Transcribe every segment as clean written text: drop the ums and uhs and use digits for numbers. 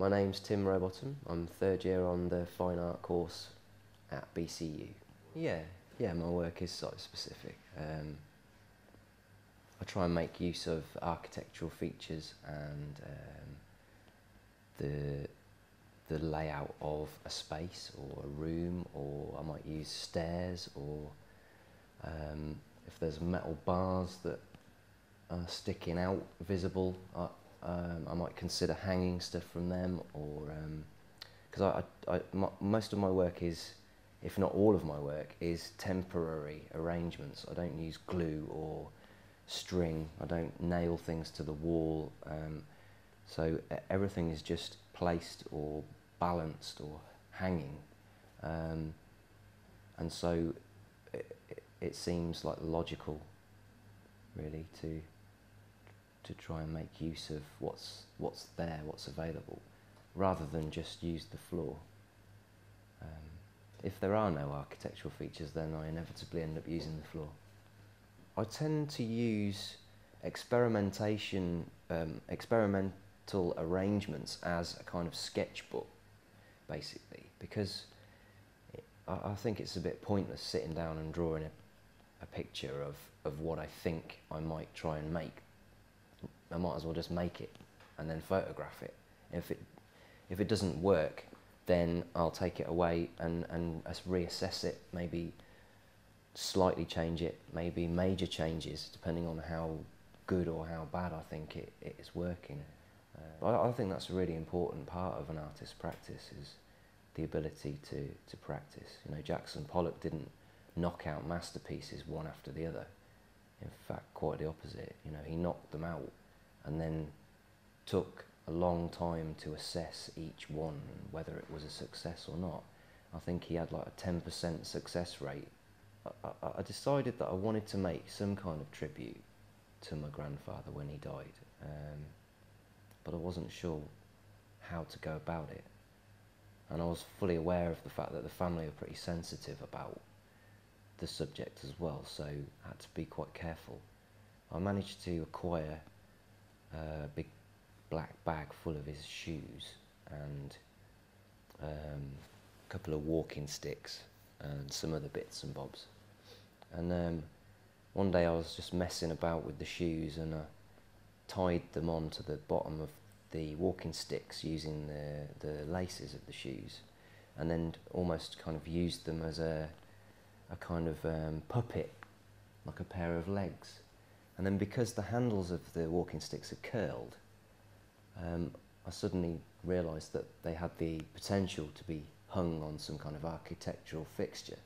My name's Tim Robottim. I'm third year on the fine art course at BCU. Yeah, my work is site specific. I try and make use of architectural features and the layout of a space or a room, or I might use stairs, or if there's metal bars that are sticking out visible, I might consider hanging stuff from them, or because most of my work is, if not all of my work, is temporary arrangements. I don't use glue or string. I don't nail things to the wall. So everything is just placed or balanced or hanging, and so it seems like logical, really, to try and make use of what's there, what's available, rather than just use the floor. If there are no architectural features, then I inevitably end up using the floor. I tend to use experimental arrangements as a kind of sketchbook, basically, because I think it's a bit pointless sitting down and drawing a picture of what I think I might try and make. I might as well just make it and then photograph it. If it doesn't work, then I'll take it away and reassess it, maybe slightly change it, maybe major changes, depending on how good or how bad I think it is working. I think that's a really important part of an artist's practice, is the ability to practice. You know, Jackson Pollock didn't knock out masterpieces one after the other. In fact, quite the opposite. You know, he knocked them out and then took a long time to assess each one, whether it was a success or not. I think he had like a 10% success rate. I decided that I wanted to make some kind of tribute to my grandfather when he died, but I wasn't sure how to go about it. And I was fully aware of the fact that the family are pretty sensitive about the subject as well, so I had to be quite careful. I managed to acquire a big black bag full of his shoes and a couple of walking sticks and some other bits and bobs. And one day I was just messing about with the shoes, and I tied them onto the bottom of the walking sticks using the laces of the shoes, and then almost kind of used them as a kind of puppet, like a pair of legs. And then because the handles of the walking sticks are curled, I suddenly realised that they had the potential to be hung on some kind of architectural fixture.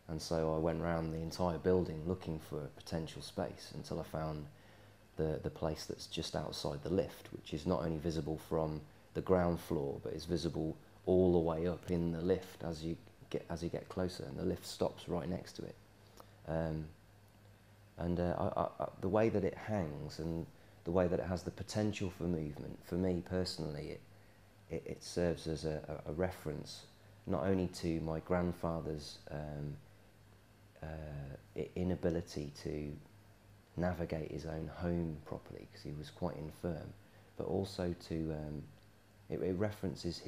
And so I went round the entire building looking for a potential space until I found the place that's just outside the lift, which is not only visible from the ground floor, but is visible all the way up in the lift as you get closer, and the lift stops right next to it. The way that it hangs and the way that it has the potential for movement, for me personally, it serves as a reference not only to my grandfather's inability to navigate his own home properly, because he was quite infirm, but also to it references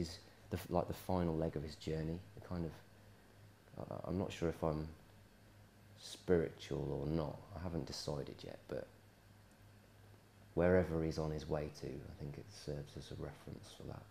the final leg of his journey. The kind of, I'm not sure if I'm spiritual or not. I haven't decided yet, but wherever he's on his way to, I think it serves as a reference for that.